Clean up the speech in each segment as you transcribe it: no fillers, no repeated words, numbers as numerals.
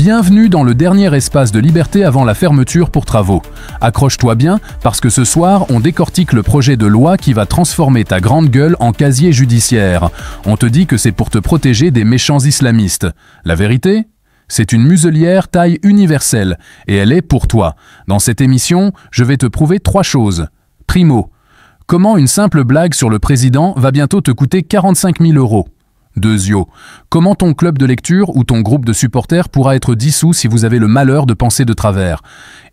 Bienvenue dans le dernier espace de liberté avant la fermeture pour travaux. Accroche-toi bien parce que ce soir, on décortique le projet de loi qui va transformer ta grande gueule en casier judiciaire. On te dit que c'est pour te protéger des méchants islamistes. La vérité ? C'est une muselière taille universelle et elle est pour toi. Dans cette émission, je vais te prouver 3 choses. Primo, comment une simple blague sur le président va bientôt te coûter 45 000 €. Deuxio, comment ton club de lecture ou ton groupe de supporters pourra être dissous si vous avez le malheur de penser de travers.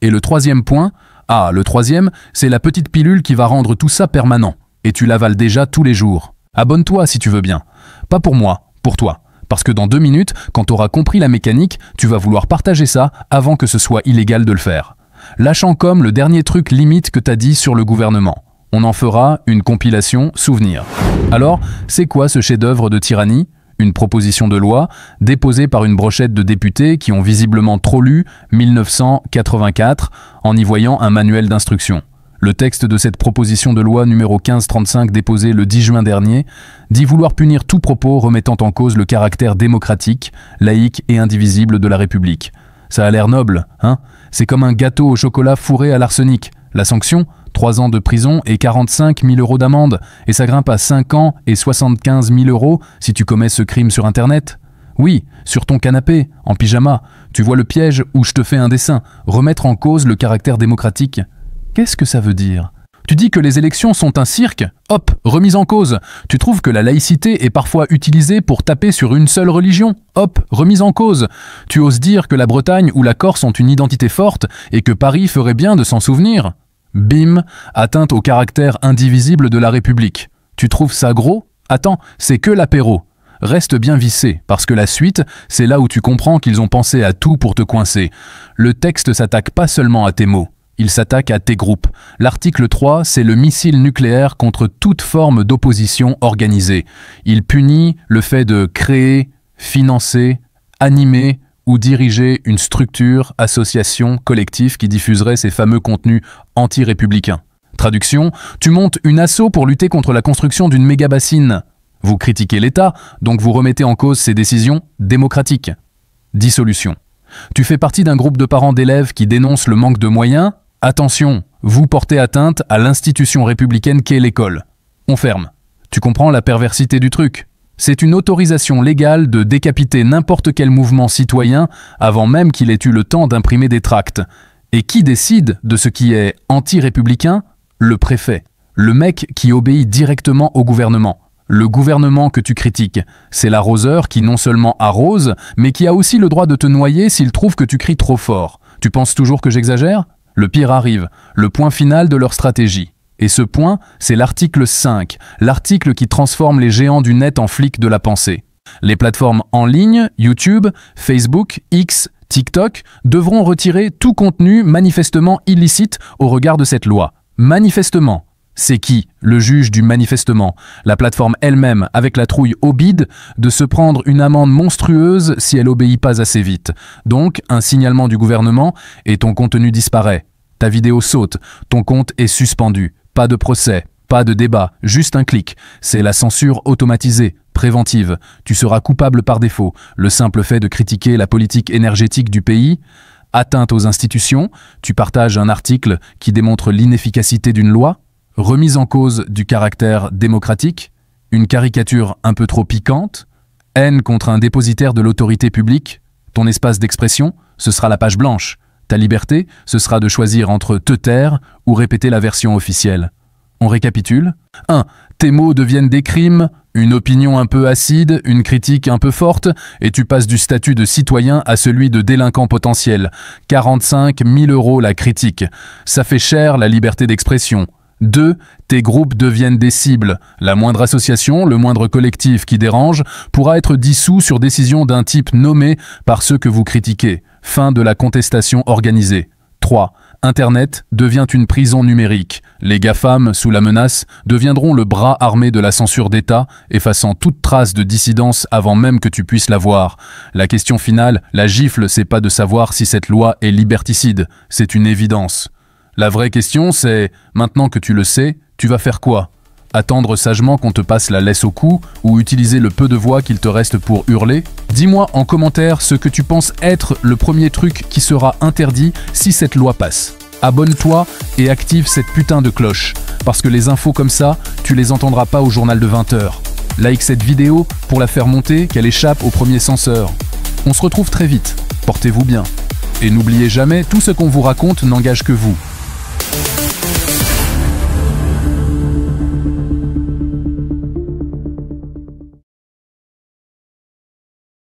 Et le 3e point, le 3e, c'est la petite pilule qui va rendre tout ça permanent. Et tu l'avales déjà tous les jours. Abonne-toi si tu veux bien. Pas pour moi, pour toi. Parce que dans 2 minutes, quand tu auras compris la mécanique, tu vas vouloir partager ça avant que ce soit illégal de le faire. Lâchant comme le dernier truc limite que t'as dit sur le gouvernement. On en fera une compilation souvenir. Alors, c'est quoi ce chef-d'œuvre de tyrannie ? Une proposition de loi déposée par une brochette de députés qui ont visiblement trop lu 1984 en y voyant un manuel d'instruction. Le texte de cette proposition de loi numéro 1535 déposée le 10 juin dernier dit vouloir punir tout propos remettant en cause le caractère démocratique, laïque et indivisible de la République. Ça a l'air noble, hein ? C'est comme un gâteau au chocolat fourré à l'arsenic. La sanction ? 3 ans de prison et 45 000 € d'amende, et ça grimpe à 5 ans et 75 000 € si tu commets ce crime sur Internet. Oui, sur ton canapé, en pyjama, tu vois le piège où je te fais un dessin, remettre en cause le caractère démocratique. Qu'est-ce que ça veut dire ? Tu dis que les élections sont un cirque ? Hop, remise en cause. Tu trouves que la laïcité est parfois utilisée pour taper sur une seule religion ? Hop, remise en cause. Tu oses dire que la Bretagne ou la Corse ont une identité forte et que Paris ferait bien de s'en souvenir ? Bim, atteinte au caractère indivisible de la République. Tu trouves ça gros ? Attends, c'est que l'apéro. Reste bien vissé, parce que la suite, c'est là où tu comprends qu'ils ont pensé à tout pour te coincer. Le texte s'attaque pas seulement à tes mots, il s'attaque à tes groupes. L'article 3, c'est le missile nucléaire contre toute forme d'opposition organisée. Il punit le fait de créer, financer, animer, ou diriger une structure, association, collectif qui diffuserait ces fameux contenus anti-républicains. Traduction, tu montes une asso pour lutter contre la construction d'une méga-bassine. Vous critiquez l'État, donc vous remettez en cause ses décisions démocratiques. Dissolution. Tu fais partie d'un groupe de parents d'élèves qui dénoncent le manque de moyens. Attention, vous portez atteinte à l'institution républicaine qu'est l'école. On ferme. Tu comprends la perversité du truc ? C'est une autorisation légale de décapiter n'importe quel mouvement citoyen avant même qu'il ait eu le temps d'imprimer des tracts. Et qui décide de ce qui est anti-républicain ? Le préfet. Le mec qui obéit directement au gouvernement. Le gouvernement que tu critiques. C'est l'arroseur qui non seulement arrose, mais qui a aussi le droit de te noyer s'il trouve que tu cries trop fort. Tu penses toujours que j'exagère ? Le pire arrive, le point final de leur stratégie. Et ce point, c'est l'article 5, l'article qui transforme les géants du net en flics de la pensée. Les plateformes en ligne, YouTube, Facebook, X, TikTok, devront retirer tout contenu manifestement illicite au regard de cette loi. Manifestement. C'est qui, le juge du manifestement ? La plateforme elle-même, avec la trouille au bide de se prendre une amende monstrueuse si elle obéit pas assez vite. Donc, un signalement du gouvernement et ton contenu disparaît. Ta vidéo saute, ton compte est suspendu. Pas de procès, pas de débat, juste un clic. C'est la censure automatisée, préventive. Tu seras coupable par défaut. Le simple fait de critiquer la politique énergétique du pays, atteinte aux institutions, tu partages un article qui démontre l'inefficacité d'une loi, remise en cause du caractère démocratique, une caricature un peu trop piquante, haine contre un dépositaire de l'autorité publique, ton espace d'expression, ce sera la page blanche. Ta liberté, ce sera de choisir entre te taire ou répéter la version officielle. On récapitule. 1. Tes mots deviennent des crimes, une opinion un peu acide, une critique un peu forte, et tu passes du statut de citoyen à celui de délinquant potentiel. 45 000 € la critique. Ça fait cher la liberté d'expression. 2. Tes groupes deviennent des cibles. La moindre association, le moindre collectif qui dérange pourra être dissous sur décision d'un type nommé par ceux que vous critiquez. Fin de la contestation organisée. 3. Internet devient une prison numérique. Les GAFAM, sous la menace, deviendront le bras armé de la censure d'État, effaçant toute trace de dissidence avant même que tu puisses la voir. La question finale, la gifle, c'est pas de savoir si cette loi est liberticide, c'est une évidence. La vraie question, c'est, maintenant que tu le sais, tu vas faire quoi ? Attendre sagement qu'on te passe la laisse au cou ou utiliser le peu de voix qu'il te reste pour hurler? Dis-moi en commentaire ce que tu penses être le premier truc qui sera interdit si cette loi passe. Abonne-toi et active cette putain de cloche, parce que les infos comme ça, tu les entendras pas au journal de 20 h. Like cette vidéo pour la faire monter, qu'elle échappe au premier censeur. On se retrouve très vite, portez-vous bien. Et n'oubliez jamais, tout ce qu'on vous raconte n'engage que vous.